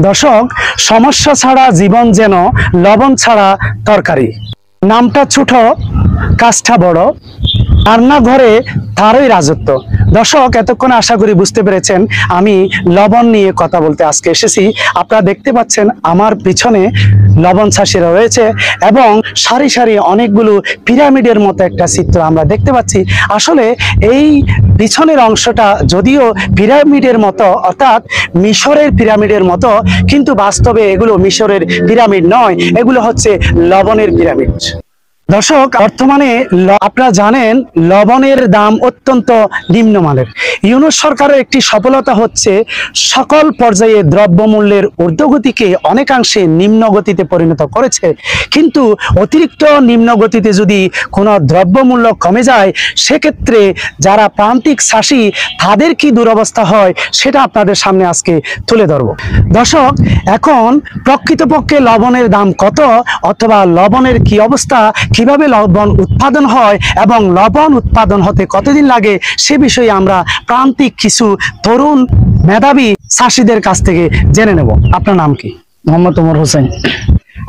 দর্শক, সমস্যা ছাড়া জীবন যেন লবণ ছাড়া তরকারি। নামটা ছোট, কাজটা বড়, রান্নাঘরে তারই রাজত্ব। দর্শক, এতক্ষণ আশা করি বুঝতে পেরেছেন আমি লবণ নিয়ে কথা বলতে আজকে এসেছি। আপনারা দেখতে পাচ্ছেন আমার পিছনে লবণ চাষিরা রয়েছে এবং সারি সারি অনেকগুলো পিরামিডের মতো একটা চিত্র আমরা দেখতে পাচ্ছি। আসলে এই পিছনের অংশটা যদিও পিরামিডের মতো, অর্থাৎ মিশরের পিরামিডের মতো, কিন্তু বাস্তবে এগুলো মিশরের পিরামিড নয়, এগুলো হচ্ছে লবণের পিরামিড। দর্শক, বর্তমানে আপনারা জানেন লবণের দাম অত্যন্ত নিম্নমানের। ইউনূস সরকারের একটি সফলতা হচ্ছে সকল পর্যায়ে দ্রব্যমূল্যের ঊর্ধ্বগতিকে অনেকাংশে নিম্নগতিতে পরিণত করেছে। কিন্তু অতিরিক্ত নিম্নগতিতে যদি কোনো দ্রব্যমূল্য কমে যায়, সেক্ষেত্রে যারা প্রান্তিক চাষি তাদের কি দুরবস্থা হয় সেটা আপনাদের সামনে আজকে তুলে ধরব। দর্শক, এখন প্রকৃতপক্ষে লবণের দাম কত, অথবা লবণের কি অবস্থা, কিভাবে লবণ উৎপাদন হয় এবং লবণ উৎপাদন হতে কতদিন লাগে, সে বিষয়ে আমরা প্রান্তিক কিছু তরুণ মেধাবী চাষিদের কাছ থেকে জেনে নেব। আপনার নাম কি? মোহাম্মদ ওমর হোসেন।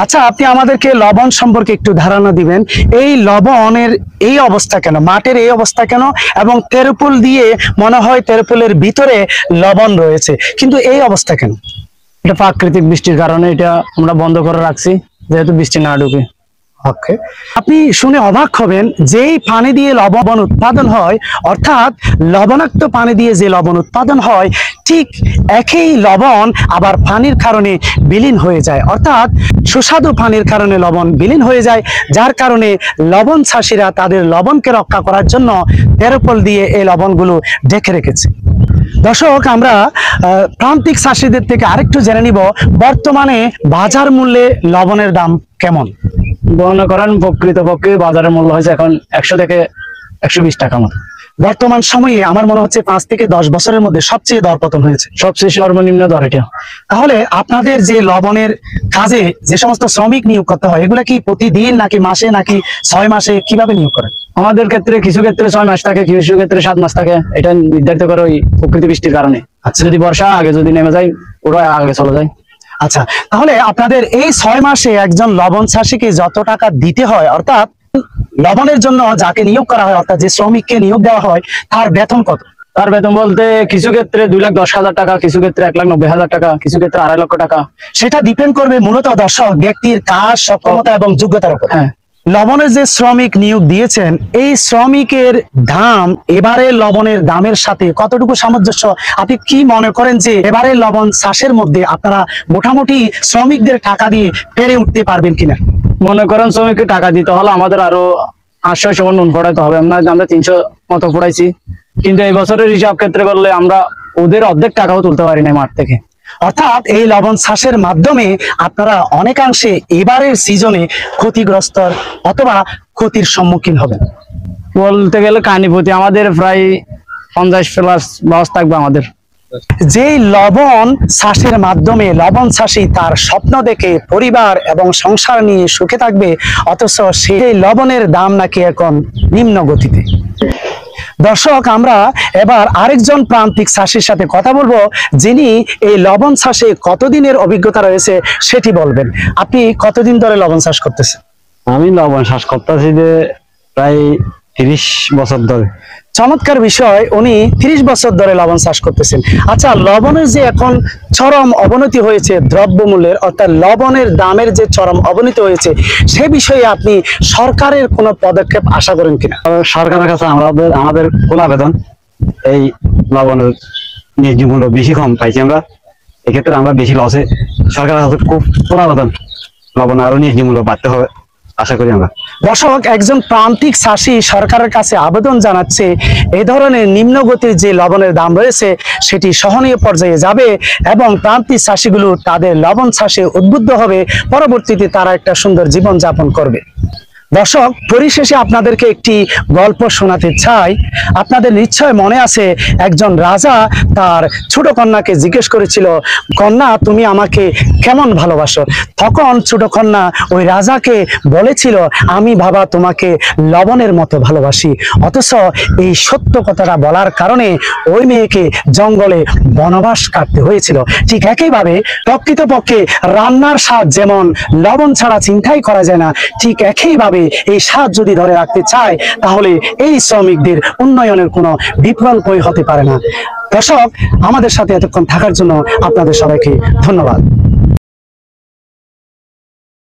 আচ্ছা, আপনি আমাদেরকে লবণ সম্পর্কে একটু ধারণা দিবেন। এই লবণের এই অবস্থা কেন, মাটির এই অবস্থা কেন, এবং তেরপল দিয়ে মনে হয় তেরপলের ভিতরে লবণ রয়েছে, কিন্তু এই অবস্থা কেন? এটা প্রাকৃতিক বৃষ্টির কারণে এটা আমরা বন্ধ করে রাখছি, যেহেতু বৃষ্টি না ঢুকে। ওকে, আপনি শুনে অবাক হবেন, যেই পানি দিয়ে লবণ উৎপাদন হয়, অর্থাৎ লবণাক্ত পানি দিয়ে যে লবণ উৎপাদন হয়, ঠিক একই লবণ আবার পানির কারণে বিলীন হয়ে যায়, অর্থাৎ সুস্বাদু পানির কারণে লবণ বিলীন হয়ে যায়, যার কারণে লবণ চাষিরা তাদের লবণকে রক্ষা করার জন্য তেরপল দিয়ে এই লবণগুলো ঢেকে রেখেছে। দর্শক, আমরা প্রান্তিক চাষিদের থেকে আরেকটু জেনে নিব বর্তমানে বাজার মূল্যে লবণের দাম কেমন। মনে করেন প্রকৃতপক্ষে বাজারের মূল্য হয়েছে এখন 100 থেকে 120 টাকা মতো। বর্তমান সময়ে আমার মনে হচ্ছে 5 থেকে 10 বছরের মধ্যে সবচেয়ে দরপতন হয়েছে, সবচেয়ে সর্বনিম্ন দর এটা। তাহলে আপনাদের যে লবণের কাজে যে সমস্ত শ্রমিক নিয়োগ করতে হয়, এগুলা কি প্রতিদিন নাকি মাসে নাকি 6 মাসে, কিভাবে নিয়োগ করেন? আমাদের ক্ষেত্রে কিছু ক্ষেত্রে 6 মাস থাকে, কিছু ক্ষেত্রে 7 মাস থাকে। এটা নির্ধারিত করে ওই প্রকৃতি বৃষ্টির কারণে। আচ্ছা, যদি বর্ষা আগে যদি নেমে যায়, ওরা আগে চলে যায়। আচ্ছা, তাহলে আপনাদের এই 6 মাসে একজন লবণ চাষিকে যত টাকা দিতে হয়, অর্থাৎ লবণের জন্য যাকে নিয়োগ করা হয়, অর্থাৎ যে শ্রমিককে নিয়োগ দেওয়া হয়, তার বেতন কত? তার বেতন বলতে কিছু ক্ষেত্রে 2,10,000 টাকা, কিছু ক্ষেত্রে 1,90,000 টাকা, কিছু ক্ষেত্রে 2.5 লক্ষ টাকা। সেটা ডিপেন্ড করবে মূলত দর্শক ব্যক্তির কাজ, সক্ষমতা এবং যোগ্যতার উপর। হ্যাঁ, লবণের যে শ্রমিক নিয়োগ দিয়েছেন, এই শ্রমিকের দাম এবারে লবণের দামের সাথে কতটুকু সামঞ্জস্য? আপনি কি মনে করেন যে এবারে লবণ চাষের মধ্যে আপনারা মোটামুটি শ্রমিকদের টাকা দিয়ে পেরে উঠতে পারবেন কিনা? মনে করেন শ্রমিককে টাকা দিতে হলে আমাদের আরো 800 সমান নুন পড়াইতে হবে। আমরা 300 মতো পড়াইছি, কিন্তু এই বছরের হিসাব ক্ষেত্রে করলে আমরা ওদের অর্ধেক টাকাও তুলতে পারি না মাঠ থেকে। অর্থাৎ এই লবণ চাষের মাধ্যমে আপনারা অনেকাংশে এবারের সিজনে ক্ষতিগ্রস্ত অথবা ক্ষতির সম্মুখীন হবেন। বলতে গেলে কানিপতি আমাদের প্রায় 50+ লস থাকবে আমাদের। যে লবণ চাষের মাধ্যমে লবণ চাষী তার স্বপ্ন দেখে পরিবার এবং সংসার নিয়ে সুখে থাকবে, অথচ সেই লবণের দাম নাকি এখন নিম্ন গতিতে। দর্শক, আমরা এবার আরেকজন প্রান্তিক চাষির সাথে কথা বলবো, যিনি এই লবণ চাষে কতদিনের অভিজ্ঞতা রয়েছে সেটি বলবেন। আপনি কতদিন ধরে লবণ চাষ করতেছেন? আমি লবণ চাষ করতেছি যে প্রায় 30 বছর ধরে। চমৎকার বিষয়, উনি 30 বছর ধরে লবণ চাষ করতেছেন। আচ্ছা, লবণের যে এখন চরম অবনতি হয়েছে দ্রব্যমূল্যের, অর্থাৎ লবণের দামের যে চরম অবনতি হয়েছে, সে বিষয়ে আপনি সরকারের কোনো পদক্ষেপ আশা করেন কিনা? সরকারের কাছে আমাদের কোন আবেদন, এই লবণের ন্যায্য মূল্য বেশি কম পাইছি আমরা, এক্ষেত্রে আমরা বেশি লসে। সরকারের কাছে খুব কোন আবেদন, লবণ আরো ন্যায্য মূল্য বাড়তে হবে আশা করি আমরা। দর্শক, একজন প্রান্তিক চাষি সরকারের কাছে আবেদন জানাচ্ছে এই ধরনের নিম্নগতির যে লবণের দাম রয়েছে সেটি সহনীয় পর্যায়ে যাবে এবং প্রান্তিক চাষিগুলো তাদের লবণ চাষে উদ্বুদ্ধ হবে, পরবর্তীতে তারা একটা সুন্দর জীবন যাপন করবে। দর্শক, পরিশেষে আপনাদেরকে একটি গল্প শোনাতে চাই। আপনাদের নিশ্চয় মনে আছে, একজন রাজা তার ছোট কন্যাকে জিজ্ঞেস করেছিল, কন্যা তুমি আমাকে কেমন ভালোবাসো। তখন ছোট কন্যা ওই রাজাকে বলেছিল, আমি বাবা তোমাকে লবণের মতো ভালোবাসি। অথচ এই সত্য কথাটা বলার কারণে ওই মেয়েকে জঙ্গলে বনবাস কাটতে হয়েছিল। ঠিক একইভাবে প্রকৃতপক্ষে রান্নার স্বাদ যেমন লবণ ছাড়া চিন্তাই করা যায় না, ঠিক একইভাবে এই স্বাদ যদি ধরে রাখতে চায় তাহলে এই শ্রমিকদের উন্নয়নের কোনো বিকল্পই হতে পারে না। দর্শক, আমাদের সাথে এতক্ষণ থাকার জন্য আপনাদের সবাইকে ধন্যবাদ।